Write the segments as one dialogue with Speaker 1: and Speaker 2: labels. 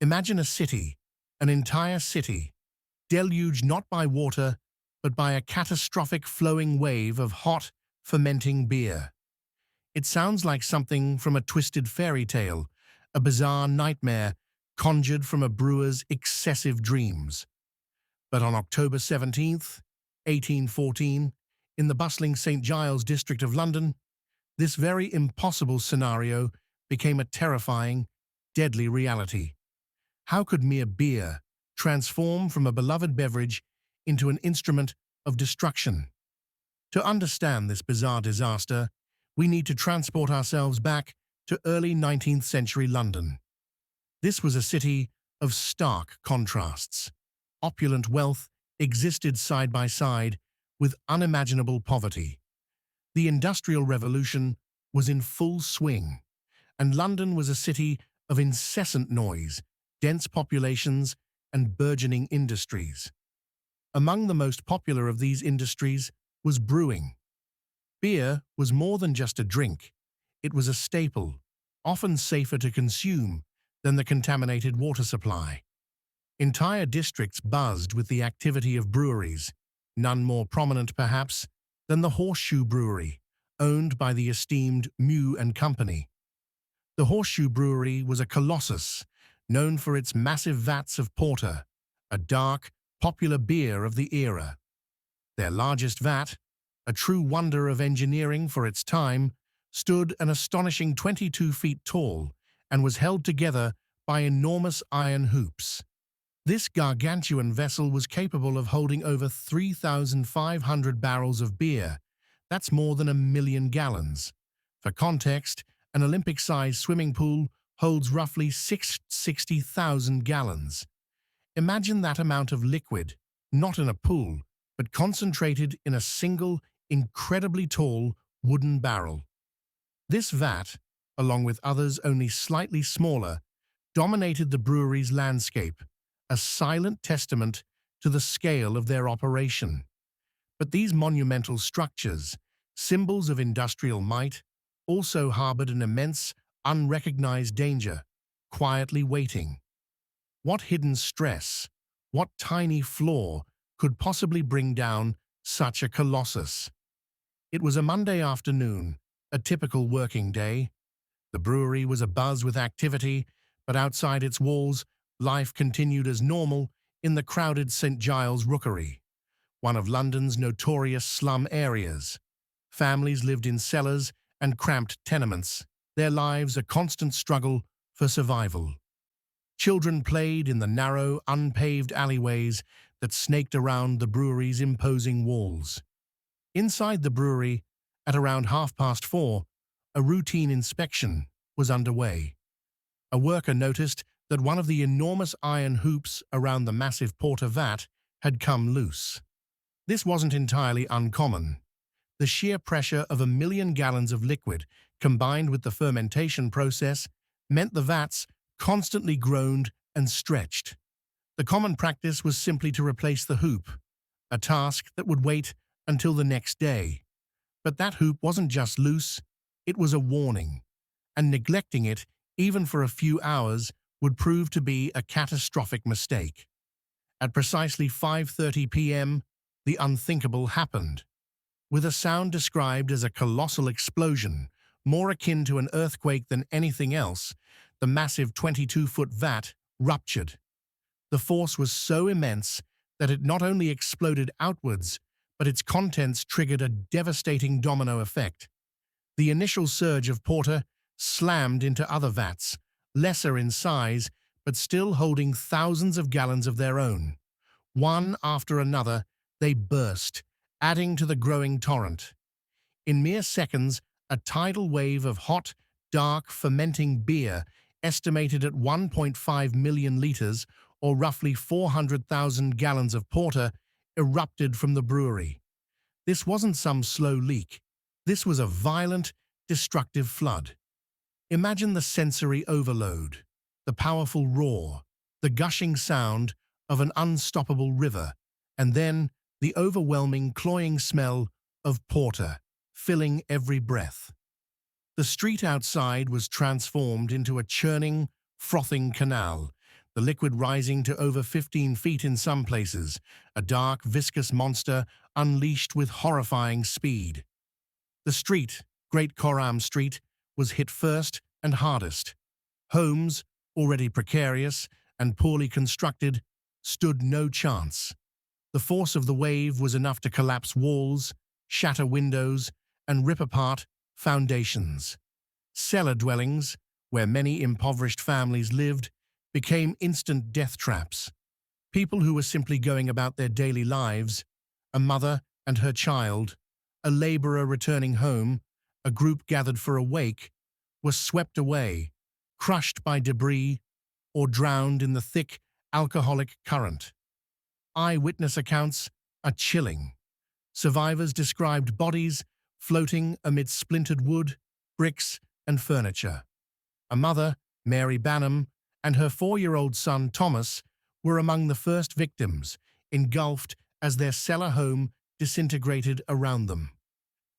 Speaker 1: Imagine a city, an entire city, deluged not by water, but by a catastrophic flowing wave of hot, fermenting beer. It sounds like something from a twisted fairy tale, a bizarre nightmare conjured from a brewer's excessive dreams. But on October 17th, 1814, in the bustling St. Giles district of London, this very impossible scenario became a terrifying, deadly reality. How could mere beer transform from a beloved beverage into an instrument of destruction? To understand this bizarre disaster, we need to transport ourselves back to early 19th century London. This was a city of stark contrasts. Opulent wealth existed side by side with unimaginable poverty. The Industrial Revolution was in full swing, and London was a city of incessant noise, dense populations, and burgeoning industries. Among the most popular of these industries was brewing. Beer was more than just a drink. It was a staple, often safer to consume than the contaminated water supply. Entire districts buzzed with the activity of breweries, none more prominent perhaps than the Horseshoe Brewery, owned by the esteemed Mew and Company. The Horseshoe Brewery was a colossus, known for its massive vats of porter, a dark, popular beer of the era. Their largest vat, a true wonder of engineering for its time, stood an astonishing 22 feet tall and was held together by enormous iron hoops. This gargantuan vessel was capable of holding over 3,500 barrels of beer. That's more than 1 million gallons. For context, an Olympic-sized swimming pool holds roughly 60,000 gallons. Imagine that amount of liquid, not in a pool, but concentrated in a single, incredibly tall wooden barrel. This vat, along with others only slightly smaller, dominated the brewery's landscape, a silent testament to the scale of their operation. But these monumental structures, symbols of industrial might, also harbored an immense, unrecognized danger, quietly waiting. What hidden stress, what tiny flaw could possibly bring down such a colossus? It was a Monday afternoon, a typical working day. The brewery was abuzz with activity, but outside its walls, life continued as normal in the crowded St. Giles Rookery, one of London's notorious slum areas. Families lived in cellars and cramped tenements, their lives a constant struggle for survival. Children played in the narrow, unpaved alleyways that snaked around the brewery's imposing walls. Inside the brewery, at around 4:30, a routine inspection was underway. A worker noticed that one of the enormous iron hoops around the massive porter vat had come loose. This wasn't entirely uncommon. The sheer pressure of 1 million gallons of liquid, combined with the fermentation process, meant the vats constantly groaned and stretched. The common practice was simply to replace the hoop, a task that would wait until the next day. But that hoop wasn't just loose, it was a warning, and neglecting it, even for a few hours, would prove to be a catastrophic mistake. At precisely 5:30 p.m., the unthinkable happened. With a sound described as a colossal explosion, more akin to an earthquake than anything else, the massive 22-foot vat ruptured. The force was so immense that it not only exploded outwards, but its contents triggered a devastating domino effect. The initial surge of porter slammed into other vats, lesser in size, but still holding thousands of gallons of their own. One after another, they burst, adding to the growing torrent. In mere seconds, a tidal wave of hot, dark, fermenting beer, estimated at 1.5 million liters, or roughly 400,000 gallons of porter, erupted from the brewery. This wasn't some slow leak. This was a violent, destructive flood. Imagine the sensory overload, the powerful roar, the gushing sound of an unstoppable river, and then the overwhelming, cloying smell of porter, filling every breath. The street outside was transformed into a churning, frothing canal, the liquid rising to over 15 feet in some places, a dark, viscous monster unleashed with horrifying speed. The street, Great Coram Street, was hit first and hardest. Homes, already precarious and poorly constructed, stood no chance. The force of the wave was enough to collapse walls, shatter windows, and rip apart foundations. Cellar dwellings, where many impoverished families lived, became instant death traps. People who were simply going about their daily lives, a mother and her child, a laborer returning home, a group gathered for a wake, were swept away, crushed by debris, or drowned in the thick, alcoholic current. Eyewitness accounts are chilling. Survivors described bodies floating amid splintered wood, bricks, and furniture. A mother, Mary Banham, and her 4-year-old son, Thomas, were among the first victims, engulfed as their cellar home disintegrated around them.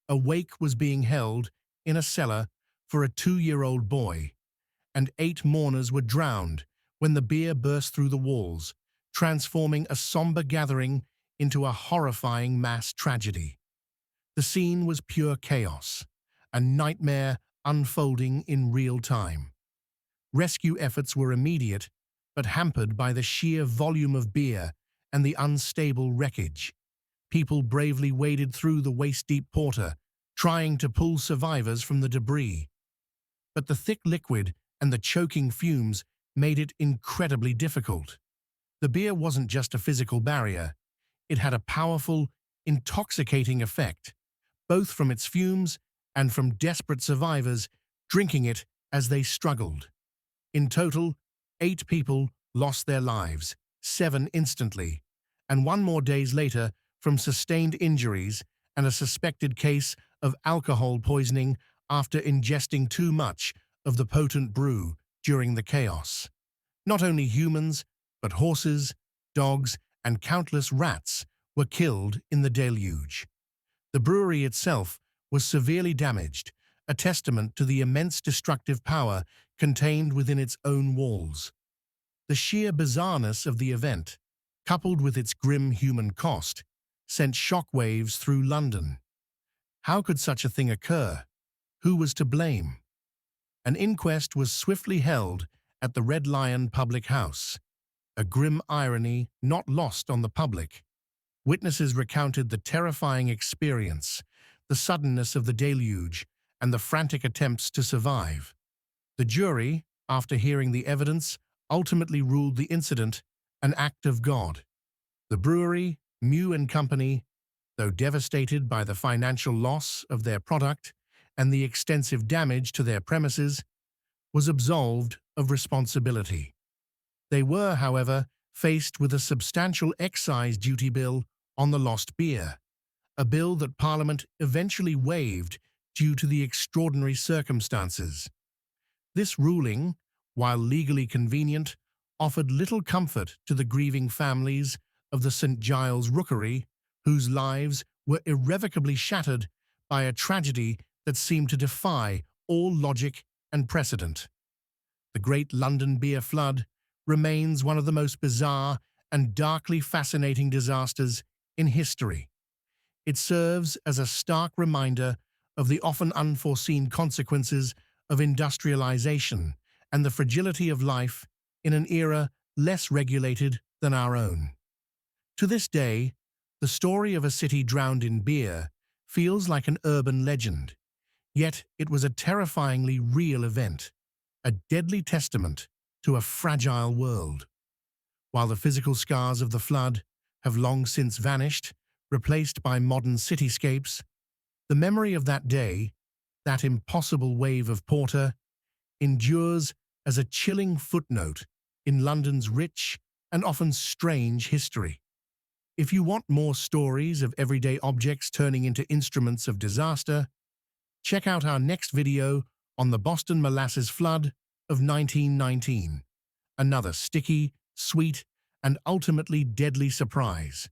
Speaker 1: A wake was being held in a cellar for a 2-year-old boy, and 8 mourners were drowned when the beer burst through the walls, transforming a somber gathering into a horrifying mass tragedy. The scene was pure chaos, a nightmare unfolding in real time. Rescue efforts were immediate, but hampered by the sheer volume of beer and the unstable wreckage. People bravely waded through the waist-deep porter, trying to pull survivors from the debris. But the thick liquid and the choking fumes made it incredibly difficult. The beer wasn't just a physical barrier. It had a powerful, intoxicating effect, both from its fumes and from desperate survivors drinking it as they struggled. In total, 8 people lost their lives, 7 instantly, and 1 more days later from sustained injuries and a suspected case of alcohol poisoning after ingesting too much of the potent brew during the chaos. Not only humans, but horses, dogs, and countless rats were killed in the deluge. The brewery itself was severely damaged, a testament to the immense destructive power contained within its own walls. The sheer bizarreness of the event, coupled with its grim human cost, sent shockwaves through London. How could such a thing occur? Who was to blame? An inquest was swiftly held at the Red Lion Public House, a grim irony not lost on the public. Witnesses recounted the terrifying experience, the suddenness of the deluge, and the frantic attempts to survive. The jury, after hearing the evidence, ultimately ruled the incident an act of God. The brewery, Mew & Company, though devastated by the financial loss of their product and the extensive damage to their premises, was absolved of responsibility. They were, however, faced with a substantial excise duty bill on the lost beer, a bill that Parliament eventually waived due to the extraordinary circumstances. This ruling, while legally convenient, offered little comfort to the grieving families of the St. Giles Rookery, whose lives were irrevocably shattered by a tragedy that seemed to defy all logic and precedent. The Great London Beer Flood remains one of the most bizarre and darkly fascinating disasters in history. It serves as a stark reminder of the often unforeseen consequences of industrialization and the fragility of life in an era less regulated than our own. To this day, the story of a city drowned in beer feels like an urban legend, yet it was a terrifyingly real event, a deadly testament to a fragile world. While the physical scars of the flood have long since vanished, replaced by modern cityscapes, the memory of that day, that impossible wave of porter, endures as a chilling footnote in London's rich and often strange history. If you want more stories of everyday objects turning into instruments of disaster, check out our next video on the Boston Molasses Flood of 1919, another sticky, sweet, and ultimately deadly surprise.